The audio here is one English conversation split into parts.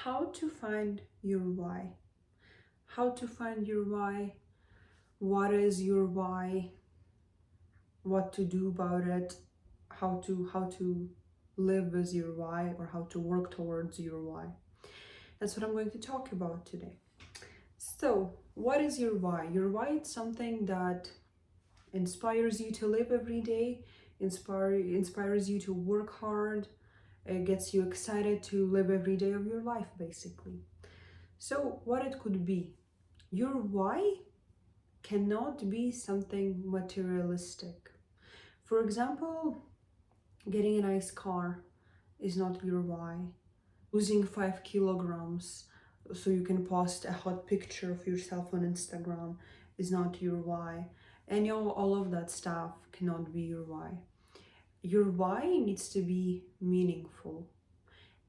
how to find your why. How to find your why, what is your why, what to do about it, how to live with your why, or how to work towards your why. That's what I'm going to talk about today. So, what is your why? Your why is something that inspires you to live every day, inspires you to work hard, it gets you excited to live every day of your life, basically. So, what it could be? Your why cannot be something materialistic. For example, getting a nice car is not your why. Losing 5 kilograms so you can post a hot picture of yourself on Instagram is not your why. And all of that stuff cannot be your why. Your why needs to be meaningful.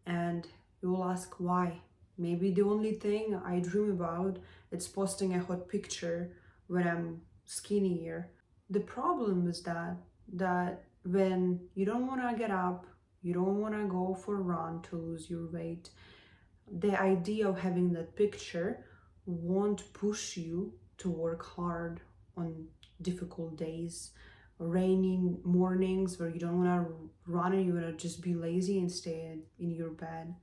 And you will ask why. Maybe the only thing I dream about is posting a hot picture when I'm skinnier. The problem is that when you don't want to get up, you don't want to go for a run to lose your weight, the idea of having that picture won't push you to work hard on difficult days, rainy mornings where you don't want to run and you want to just be lazy and stay in your bed.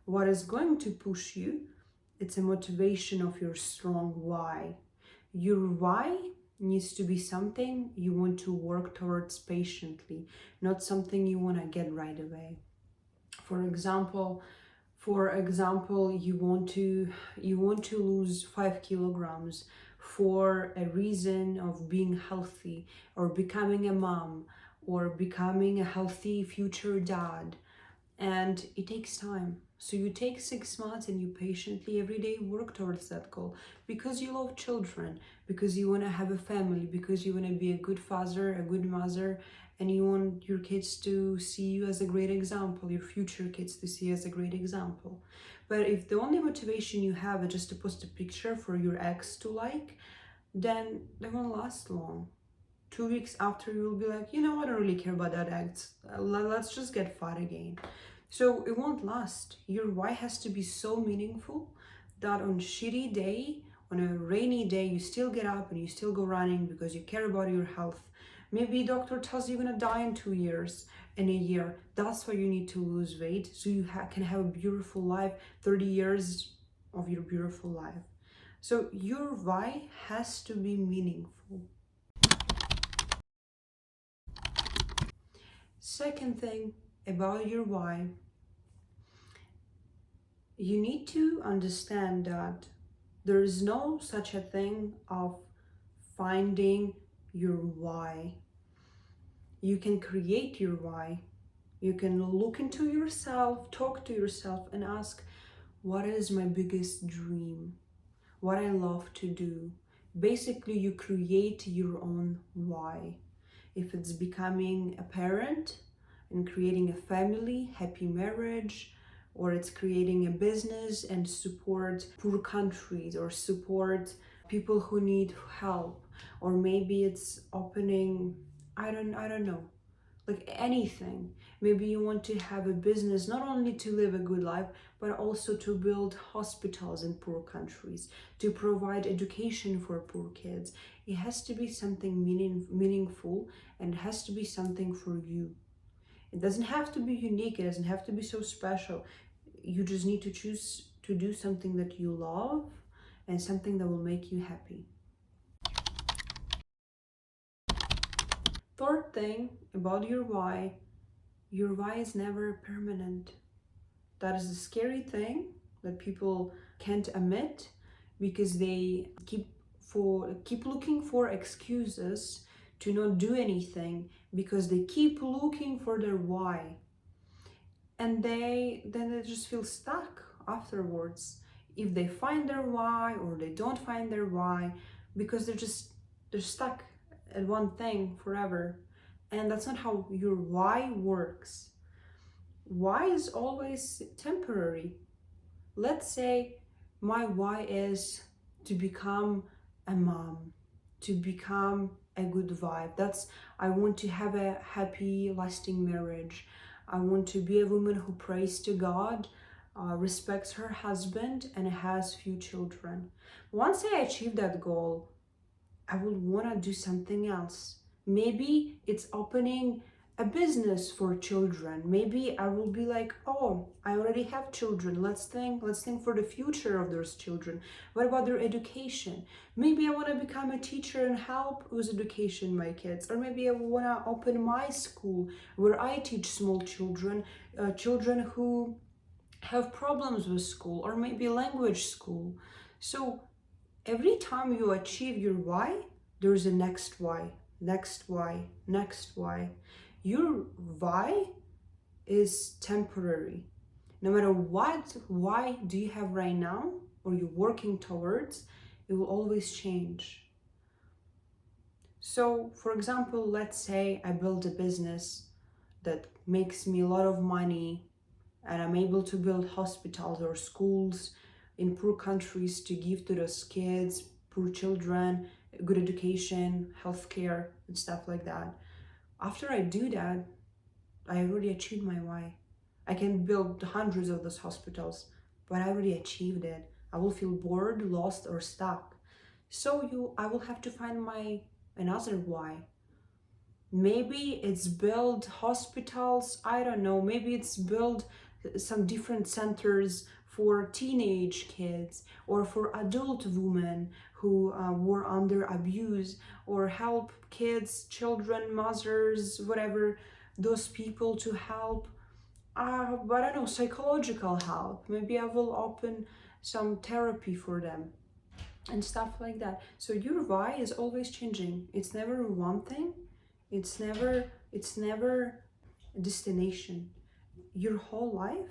What is going to push you? It's a motivation of your strong why. Your why needs to be something you want to work towards patiently, not something you want to get right away. For example, you want to lose 5 kilograms for a reason of being healthy, or becoming a mom, or becoming a healthy future dad, and it takes time. So you take 6 months and you patiently every day work towards that goal, because you love children, because you want to have a family, because you want to be a good father, a good mother, and you want your kids to see you as a great example, your future kids to see you as a great example. But if the only motivation you have is just to post a picture for your ex to like, then they won't last long. 2 weeks after, you will be like, you know, I don't really care about that ex. Let's just get fat again. So it won't last. Your why has to be so meaningful that on a shitty day, on a rainy day, you still get up and you still go running because you care about your health. Maybe doctor tells you you're gonna die in 2 years, in a year. That's why you need to lose weight, so you can have a beautiful life, 30 years of your beautiful life. So your why has to be meaningful. Second thing about your why, you need to understand that there is no such a thing of finding your why. You can create your why. You can look into yourself, talk to yourself, and ask, what is my biggest dream? What I love to do? Basically, you create your own why. If it's becoming a parent and creating a family, happy marriage, or it's creating a business and support poor countries, or support people who need help, or maybe it's opening, I don't know, like anything. Maybe you want to have a business not only to live a good life, but also to build hospitals in poor countries, to provide education for poor kids. It has to be something meaningful, and it has to be something for you. It doesn't have to be unique, it doesn't have to be so special. You just need to choose to do something that you love and something that will make you happy. Third thing about your why is never permanent. That is the scary thing that people can't admit, because they keep looking for excuses to not do anything, because they keep looking for their why, and then they just feel stuck afterwards if they find their why or they don't find their why, because they're stuck at one thing forever. And that's not how your why works. Why is always temporary. Let's say my why is to become a mom, to become a good wife. I want to have a happy, lasting marriage. I want to be a woman who prays to God respects her husband, and has few children. Once I achieve that goal, I will want to do something else. Maybe it's opening a business for children. Maybe I will be like, oh, I already have children. Let's think for the future of those children. What about their education? Maybe I want to become a teacher and help with education my kids. Or maybe I want to open my school where I teach small children, children who have problems with school, or maybe language school. So every time you achieve your why, there's a next why, next why, next why. Your why is temporary. No matter what why do you have right now or you're working towards, it will always change. So, for example, let's say I build a business that makes me a lot of money, and I'm able to build hospitals or schools in poor countries to give to those kids, poor children, good education, healthcare, and stuff like that. After I do that, I already achieved my why. I can build hundreds of those hospitals, but I already achieved it. I will feel bored, lost, or stuck. So I will have to find my another why. Maybe it's build hospitals, I don't know, maybe it's build some different centers for teenage kids or for adult women who were under abuse, or help kids, children, mothers, whatever, those people to help, but I don't know, psychological help. Maybe I will open some therapy for them and stuff like that. So your why is always changing. It's never one thing. It's never a destination. Your whole life.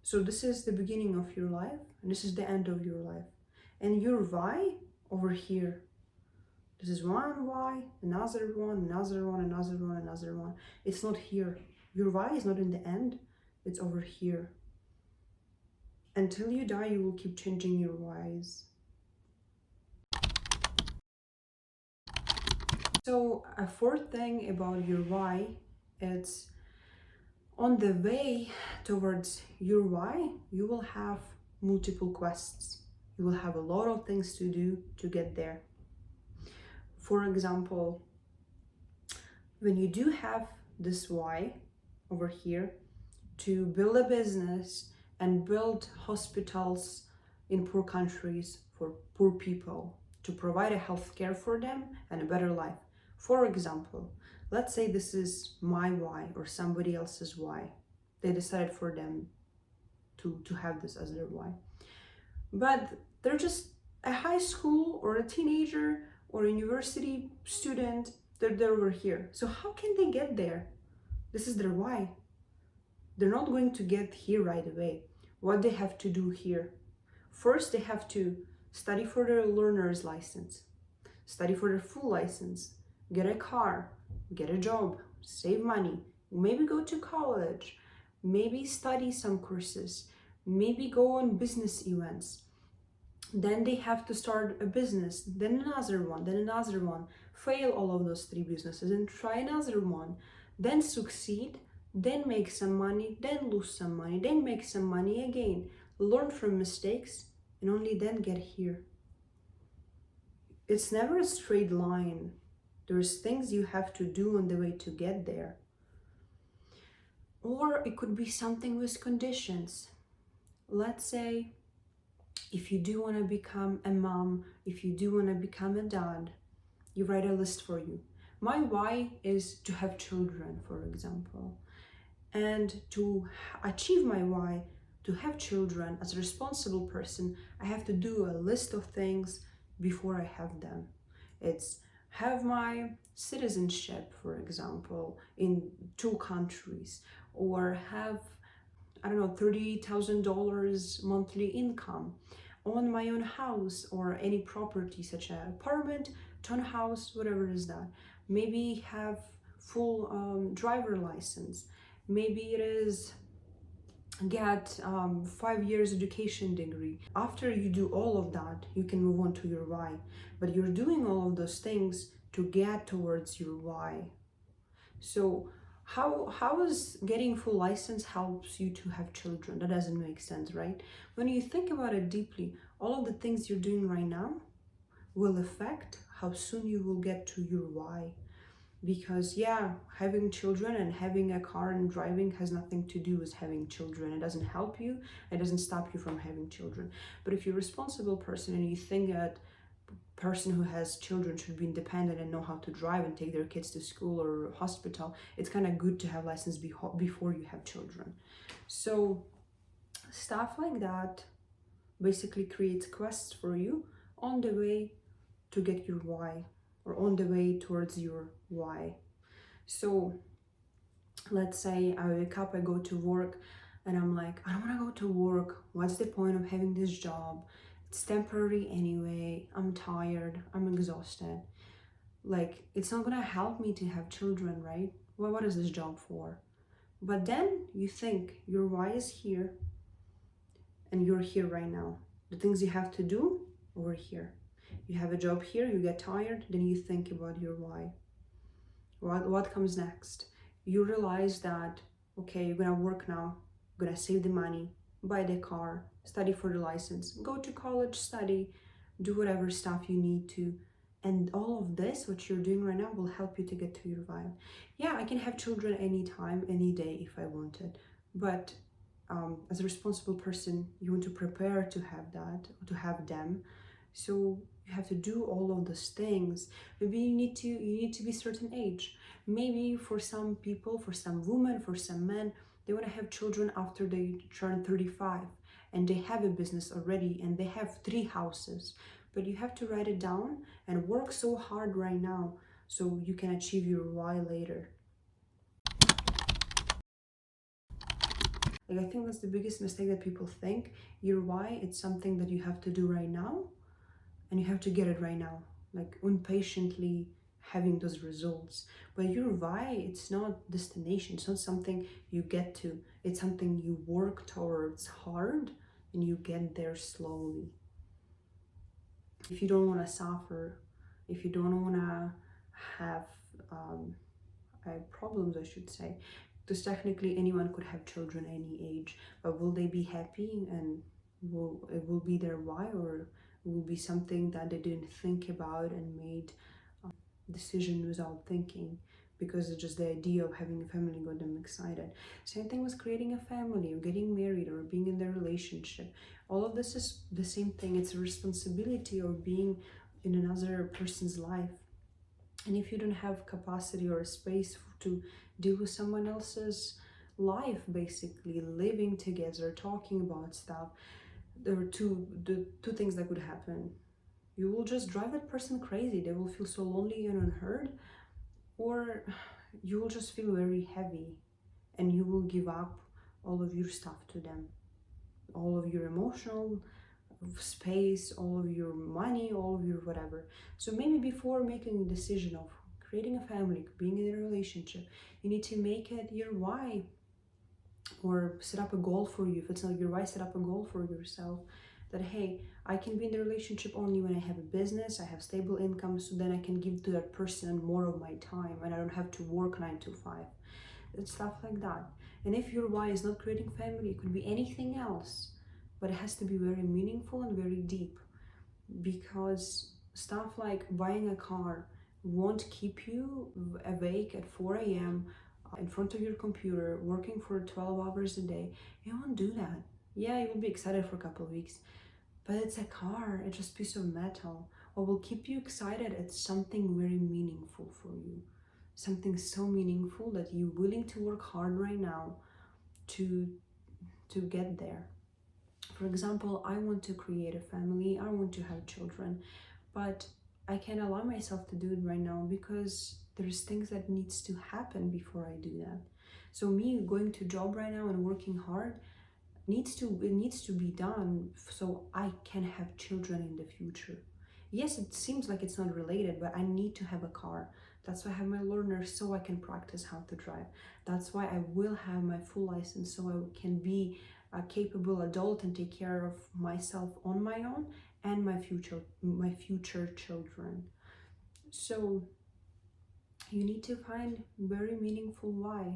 So this is the beginning of your life, and this is the end of your life. And your why over here. This is one why, another one, another one, another one, another one. It's not here. Your why is not in the end. It's over here. Until you die, you will keep changing your whys. So a fourth thing about your why, it's on the way towards your why, you will have multiple quests. You will have a lot of things to do to get there. For example, when you do have this why over here, to build a business and build hospitals in poor countries for poor people, to provide a healthcare for them and a better life. For example, let's say this is my why or somebody else's why. They decided for them to have this as their why. But they're just a high school or a teenager or a university student. They're over here. So how can they get there? This is their why. They're not going to get here right away. What they have to do here? First, they have to study for their learner's license, study for their full license, get a car, get a job, save money, maybe go to college, maybe study some courses, maybe go on business events. Then they have to start a business, then another one, fail all of those 3 businesses and try another one, then succeed, then make some money, then lose some money, then make some money again, learn from mistakes, and only then get here. It's never a straight line. There's things you have to do on the way to get there. Or it could be something with conditions. Let's say if you do want to become a mom, if you do want to become a dad, you write a list for you. My why is to have children, for example. And to achieve my why, to have children as a responsible person, I have to do a list of things before I have them. It's have my citizenship, for example, in 2 countries, or have, I don't know, $30,000 monthly income, own my own house or any property such as apartment, townhouse, whatever is that. Maybe have full driver license. Maybe it is get 5 years education degree. After you do all of that, you can move on to your why. But you're doing all of those things to get towards your why. So How is getting full license helps you to have children? That doesn't make sense, right? When you think about it deeply, all of the things you're doing right now will affect how soon you will get to your why. Because yeah, having children and having a car and driving has nothing to do with having children. It doesn't help you, it doesn't stop you from having children. But if you're a responsible person and you think that person who has children should be independent and know how to drive and take their kids to school or hospital, it's kind of good to have license before you have children. So stuff like that basically creates quests for you on the way to get your why, or on the way towards your why. So let's say I wake up, I go to work, and I'm like, I don't want to go to work. What's the point of having this job? It's temporary anyway. I'm tired. I'm exhausted. Like, it's not gonna help me to have children, right? Well, what is this job for? But then you think your why is here, and you're here right now. The things you have to do over here. You have a job here, you get tired, then you think about your why. What comes next? You realize that, okay, you're gonna work now, you're gonna save the money, buy the car, study for the license, go to college, study, do whatever stuff you need to. And all of this, what you're doing right now, will help you to get to your vibe. Yeah, I can have children anytime, any day if I wanted. But as a responsible person, you want to prepare to have that, to have them. So you have to do all of those things. Maybe you need to be a certain age. Maybe for some people, for some women, for some men, they want to have children after they turn 35 and they have a business already and they have 3 houses. But you have to write it down and work so hard right now so you can achieve your why later. Like, I think that's the biggest mistake that people think. Your why, it's something that you have to do right now and you have to get it right now, like impatiently having those results. But your why, it's not destination, it's not something you get to, it's something you work towards hard and you get there slowly. If you don't want to suffer, if you don't want to have problems, I should say, because technically anyone could have children any age, but will they be happy, and it will be their why, or it will be something that they didn't think about and made decision without thinking because it's just the idea of having a family got them excited. Same thing with creating a family or getting married or being in their relationship. All of this is the same thing. It's a responsibility of being in another person's life. And if you don't have capacity or space to deal with someone else's life, basically living together, talking about stuff, there are two things that could happen. You will just drive that person crazy. They will feel so lonely and unheard, or you will just feel very heavy and you will give up all of your stuff to them, all of your emotional space, all of your money, all of your whatever. So maybe before making a decision of creating a family, being in a relationship, you need to make it your why, or set up a goal for you. If it's not your why, set up a goal for yourself that, hey, I can be in the relationship only when I have a business, I have stable income, so then I can give to that person more of my time and I don't have to work 9 to 5 and stuff like that. And if your why is not creating family, it could be anything else, but it has to be very meaningful and very deep, because stuff like buying a car won't keep you awake at 4 a.m. In front of your computer working for 12 hours a day. It won't do that. Yeah, you will be excited for a couple of weeks, but it's a car, it's just a piece of metal. What will keep you excited, it's something very meaningful for you. Something so meaningful that you're willing to work hard right now to get there. For example, I want to create a family, I want to have children, but I can't allow myself to do it right now because there's things that needs to happen before I do that. So me going to job right now and working hard needs to be done so I can have children in the future. Yes, it seems like it's not related, but I need to have a car. That's why I have my learner, so I can practice how to drive. That's why I will have my full license, so I can be a capable adult and take care of myself on my own and my future children. So You need to find very meaningful why,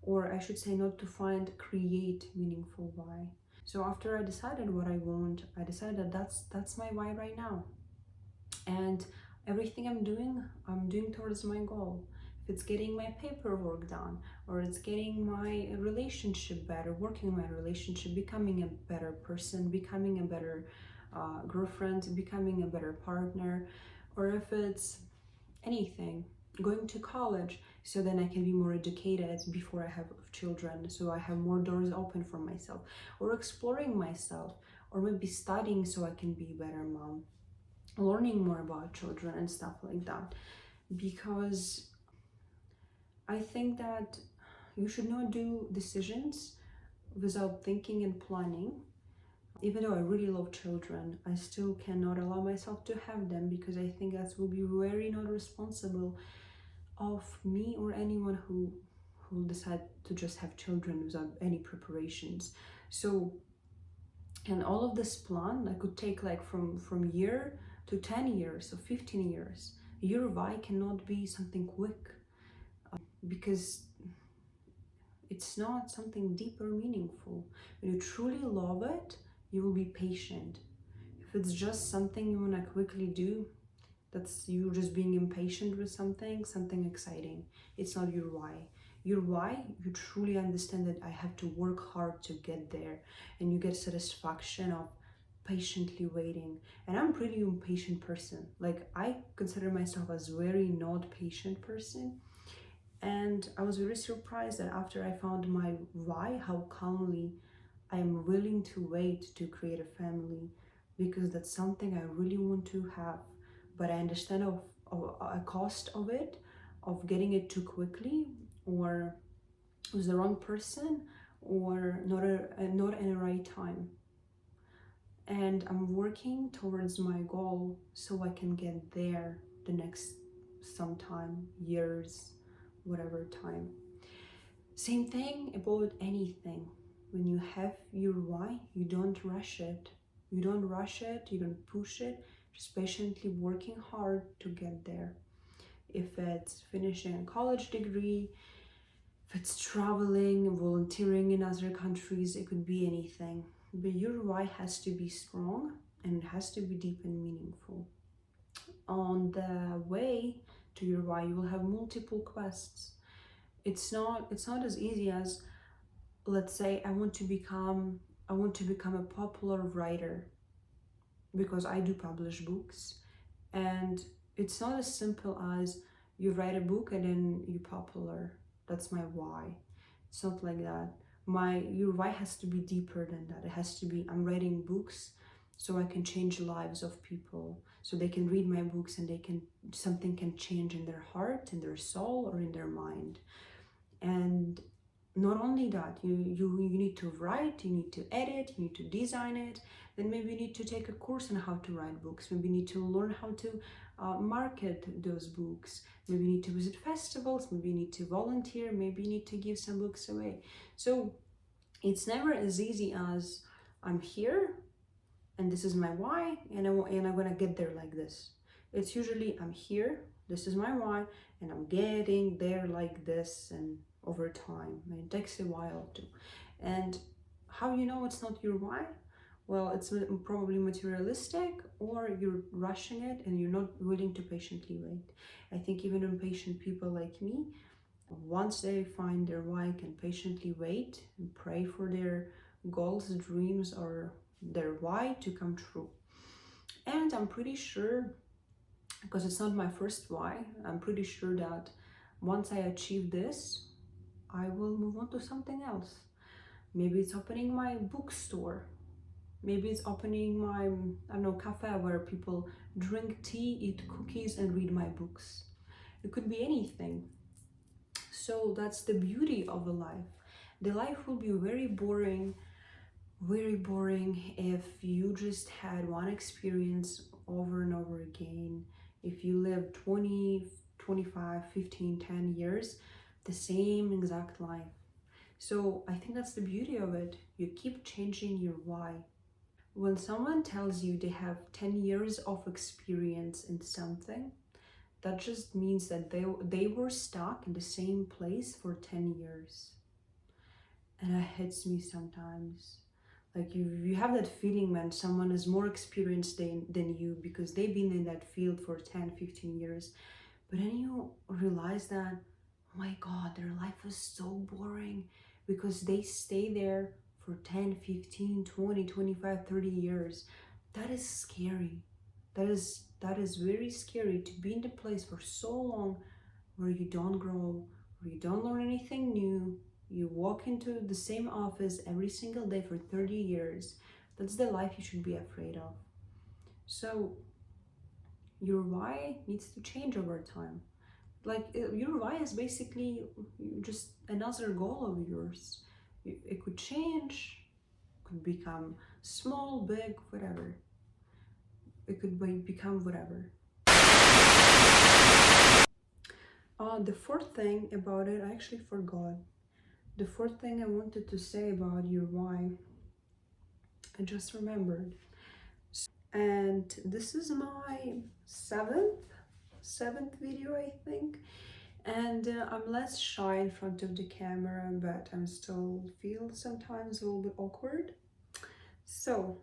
or I should say, not to find, create meaningful why. So after I decided what I want, I decided that that's my why right now. And everything I'm doing towards my goal. If it's getting my paperwork done, or it's getting my relationship better, working my relationship, becoming a better person, becoming a better girlfriend, becoming a better partner, or if it's anything, going to college, so then I can be more educated before I have children, so I have more doors open for myself, or exploring myself, or maybe studying so I can be a better mom, learning more about children and stuff like that. Because I think that you should not do decisions without thinking and planning. Even though I really love children, I still cannot allow myself to have them, because I think that will be very not responsible of me or anyone who decide to just have children without any preparations. So, and all of this plan that could take like from year to 10 years or 15 years. Your why cannot be something quick, because it's not something deep or meaningful. When you truly love it, you will be patient. If it's just something you want to quickly do, that's you just being impatient with something exciting. It's not your why. Your why, you truly understand that I have to work hard to get there, and you get satisfaction of patiently waiting. And I'm pretty impatient person. Like, I consider myself as very not patient person. And I was very surprised that after I found my why, how calmly I am willing to wait to create a family, because that's something I really want to have. But I understand of a cost of it, of getting it too quickly, or with the wrong person, or not in the right time. And I'm working towards my goal so I can get there the next sometime, years, whatever time. Same thing about anything. When you have your why, you don't rush it. You don't rush it, you don't push it, just patiently working hard to get there. If it's finishing a college degree, if it's traveling, volunteering in other countries, it could be anything. But your why has to be strong, and it has to be deep and meaningful. On the way to your why, you will have multiple quests. It's not as easy as, let's say, I want to become a popular writer, because I do publish books, and it's not as simple as you write a book and then you popular. That's my why. It's not like that. Your why has to be deeper than that. It has to be, I'm writing books so I can change lives of people, so they can read my books and something can change in their heart, in their soul, or in their mind. And not only that, you need to write, you need to edit, you need to design it. Then maybe you need to take a course on how to write books. Maybe you need to learn how to market those books. Maybe you need to visit festivals. Maybe you need to volunteer. Maybe you need to give some books away. So it's never as easy as, I'm here and this is my why, and I'm gonna get there like this. It's usually, I'm here, this is my why, and I'm getting there like this, and over time. And it takes a while too. And how you know it's not your why? Well, it's probably materialistic, or you're rushing it and you're not willing to patiently wait. I think even impatient people like me, once they find their why, can patiently wait and pray for their goals, dreams, or their why to come true. And I'm pretty sure, because it's not my first why, I'm pretty sure that once I achieve this, I will move on to something else. Maybe it's opening my bookstore. Maybe it's opening my, I don't know, cafe where people drink tea, eat cookies, and read my books. It could be anything. So that's the beauty of a life. The life will be very boring if you just had one experience over and over again. If you live 20, 25, 15, 10 years, the same exact life. So I think that's the beauty of it. You keep changing your why. When someone tells you they have 10 years of experience in something, That just means that they were stuck in the same place for 10 years. And it hits me sometimes. Like you have that feeling when someone is more experienced than you because they've been in that field for 10, 15 years. But then you realize that, oh my God, their life was so boring because they stay there for 10, 15, 20, 25, 30 years. That is scary. That is very scary to be in the place for so long where you don't grow, where you don't learn anything new. You walk into the same office every single day for 30 years. That's the life you should be afraid of. So your why needs to change over time. Like your why is basically just another goal of yours. It could change, could become small, big, whatever. It could become whatever. The fourth thing about it, I actually forgot. The fourth thing I wanted to say about your why, I just remembered. And this is my seventh video, I think. And I'm less shy in front of the camera, but I'm still feel sometimes a little bit awkward. So